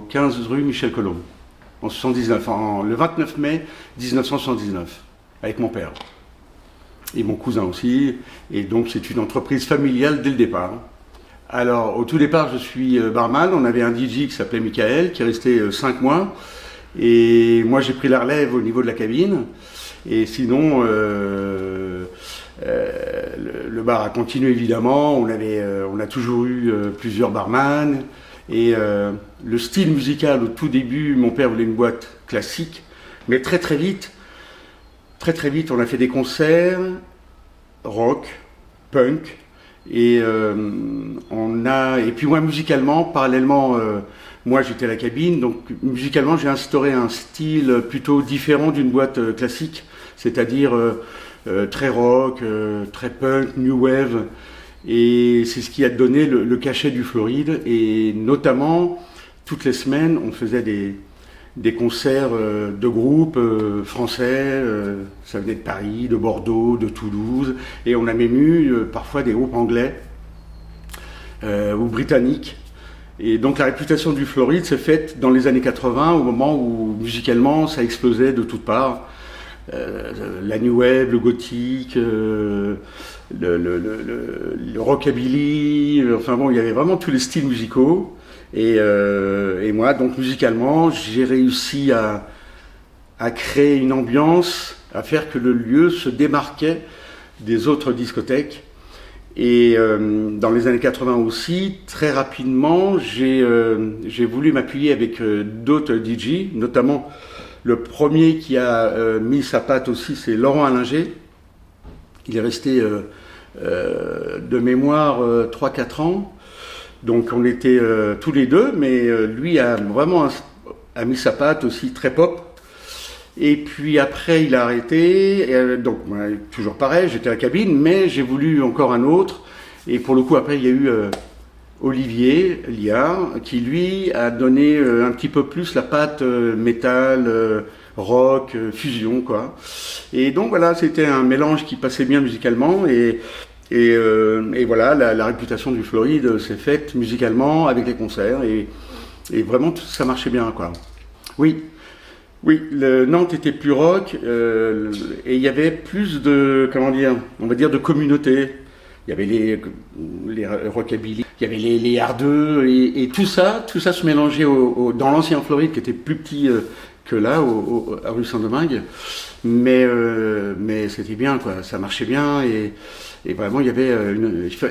15 rue Michel Colomb, en 79, le 29 mai 1979, avec mon père. Et mon cousin aussi. Et donc c'est une entreprise familiale dès le départ. Alors au tout départ je suis barman, on avait un DJ qui s'appelait Michael, qui est resté 5 mois. Et moi j'ai pris la relève au niveau de la cabine. Et sinon, le bar a continué évidemment. On a toujours eu plusieurs barman. Et le style musical au tout début, mon père voulait une boîte classique. Mais très vite, on a fait des concerts rock, punk. Et puis moi musicalement, parallèlement, moi j'étais à la cabine, donc musicalement j'ai instauré un style plutôt différent d'une boîte classique, c'est-à-dire très rock, très punk, new wave, et c'est ce qui a donné le cachet du Floride. Et notamment toutes les semaines on faisait des concerts de groupes français, ça venait de Paris, de Bordeaux, de Toulouse, et on a même eu parfois des groupes anglais ou britanniques. Et donc la réputation du Floride s'est faite dans les années 80, au moment où musicalement ça explosait de toutes parts. La new wave, le gothique, le rockabilly, enfin bon, il y avait vraiment tous les styles musicaux. Et moi, donc musicalement, j'ai réussi à créer une ambiance, à faire que le lieu se démarquait des autres discothèques. Et dans les années 80 aussi, très rapidement, j'ai voulu m'appuyer avec d'autres DJ, notamment le premier qui a mis sa patte aussi, c'est Laurent Allinger. Il est resté de mémoire 3-4 ans. Donc on était tous les deux, mais lui a vraiment mis sa patte aussi très pop. Et puis après il a arrêté, et, donc toujours pareil, j'étais à la cabine, mais j'ai voulu encore un autre. Et pour le coup après il y a eu Olivier Liard, qui lui a donné un petit peu plus la patte métal, rock, fusion quoi. Et donc voilà, c'était un mélange qui passait bien musicalement. Et voilà, la réputation du Floride s'est faite musicalement avec les concerts, et vraiment ça marchait bien quoi. Oui, Nantes était plus rock, et il y avait plus de, comment dire, on va dire de communauté. Il y avait les rockabilly, il y avait les R2, et tout ça se mélangeait dans l'ancien Floride qui était plus petit que là, à rue Saint-Domingue. Mais c'était bien quoi, ça marchait bien, et vraiment il y avait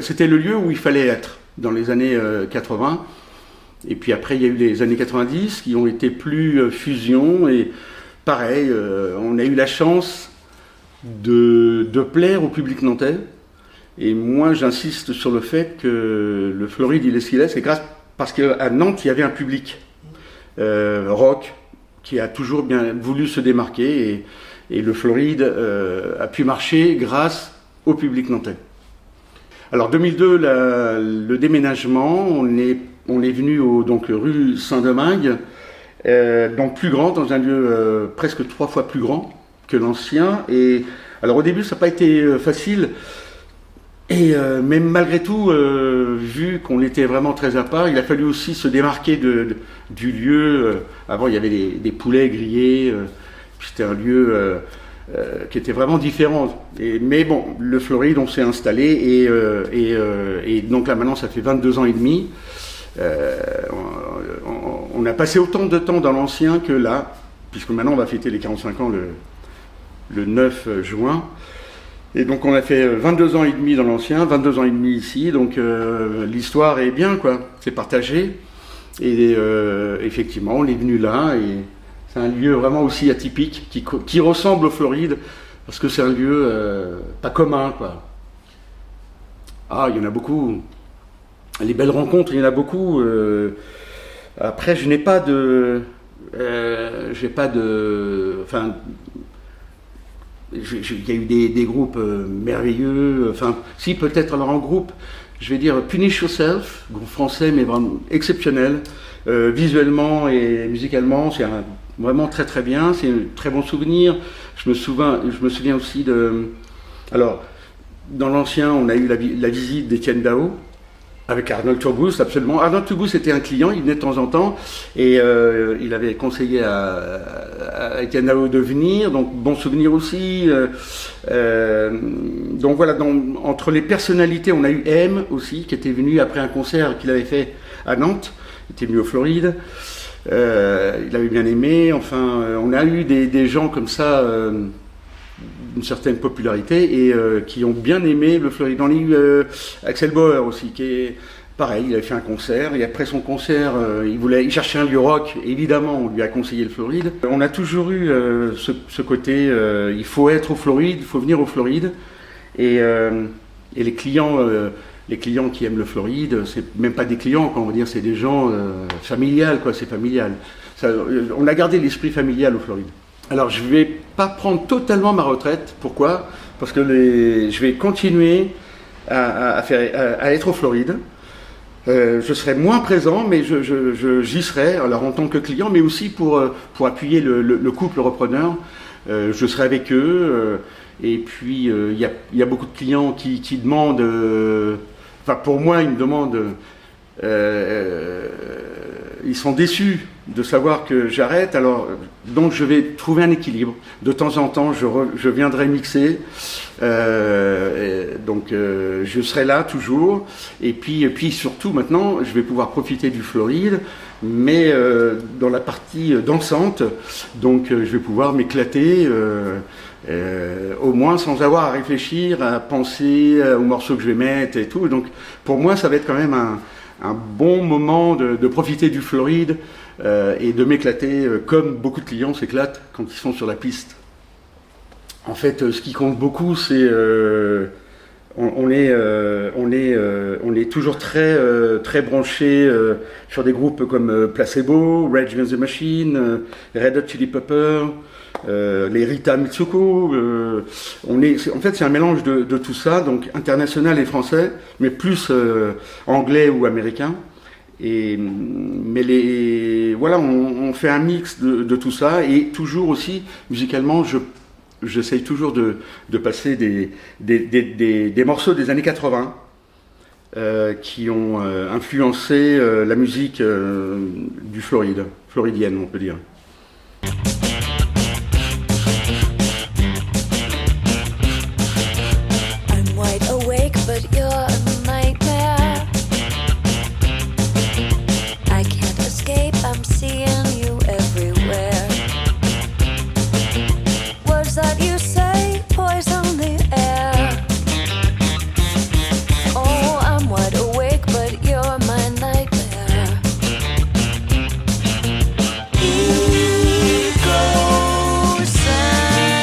c'était le lieu où il fallait être dans les années 80. Et puis après il y a eu les années 90 qui ont été plus fusion, et pareil, on a eu la chance de plaire au public nantais. Et moi j'insiste sur le fait que le Floride il est ce qu'il est, c'est parce qu'à Nantes il y avait un public rock qui a toujours bien voulu se démarquer, et le Floride a pu marcher grâce au public nantais. Alors 2002, le déménagement, on est venu donc rue Saint-Domingue, donc plus grand, dans un lieu presque 3 fois plus grand que l'ancien. Et alors au début ça n'a pas été facile, mais malgré tout, vu qu'on était vraiment très à part, il a fallu aussi se démarquer du lieu. Avant il y avait des poulets grillés, c'était un lieu qui était vraiment différent. Mais bon, le Floride, on s'est installé, et donc là maintenant ça fait 22 ans et demi. On a passé autant de temps dans l'ancien que là, puisque maintenant on va fêter les 45 ans le 9 juin. Et donc on a fait 22 ans et demi dans l'ancien, 22 ans et demi ici, donc l'histoire est bien quoi, c'est partagé. Et effectivement on est venu là, et c'est un lieu vraiment aussi atypique, qui ressemble au Floride, parce que c'est un lieu pas commun quoi. Ah, il y en a beaucoup. Les belles rencontres, il y en a beaucoup. Après, je n'ai pas de... Enfin, il y a eu des groupes merveilleux. Enfin, si, peut-être alors en groupe, je vais dire Punish Yourself, groupe français, mais vraiment exceptionnel. Visuellement et musicalement, c'est vraiment très très bien. C'est un très bon souvenir. Je me souviens aussi de... Alors, dans l'ancien, on a eu la visite d'Étienne Dao, Avec Arnold Turboust, absolument. Arnold Turboust était un client, il venait de temps en temps et il avait conseillé à Etienne Dao de venir, donc bon souvenir aussi. Donc voilà, entre les personnalités, on a eu M aussi, qui était venu après un concert qu'il avait fait à Nantes, il était venu au Floride, il avait bien aimé, enfin on a eu des gens comme ça, d'une certaine popularité et qui ont bien aimé le Floride. On a eu Axel Bauer aussi, qui est pareil, il avait fait un concert et après son concert, il cherchait un lieu rock. Évidemment, on lui a conseillé le Floride. On a toujours eu ce côté, il faut être au Floride, il faut venir au Floride et les clients qui aiment le Floride, c'est même pas des clients, on va dire, c'est des gens familiales, quoi. C'est familial. Ça, on a gardé l'esprit familial au Floride. Alors, je vais pas prendre totalement ma retraite. Pourquoi ? Parce que je vais continuer à être au Floride. Je serai moins présent, mais j'y serai, alors en tant que client, mais aussi pour appuyer le couple repreneur. Je serai avec eux. Et puis, il y a beaucoup de clients qui demandent... Enfin, pour moi, ils me demandent... ils sont déçus de savoir que j'arrête, alors donc je vais trouver un équilibre. De temps en temps, je viendrai mixer, donc je serai là toujours. Et puis surtout maintenant, je vais pouvoir profiter du Floride, mais dans la partie dansante, donc je vais pouvoir m'éclater. Au moins sans avoir à réfléchir, à penser aux morceaux que je vais mettre et tout. Donc pour moi, ça va être quand même un bon moment de profiter du Floride et de m'éclater comme beaucoup de clients s'éclatent quand ils sont sur la piste. En fait, ce qui compte beaucoup, c'est on est toujours très branché sur des groupes comme Placebo, Rage Against the Machine, Red Hot Chili Peppers, les Rita Mitsuko. En fait, c'est un mélange de tout ça, donc international et français, mais plus anglais ou américain. Mais voilà, on fait un mix de tout ça et toujours aussi musicalement, j'essaye toujours de passer des morceaux des années 80 qui ont influencé la musique du floridienne, on peut dire.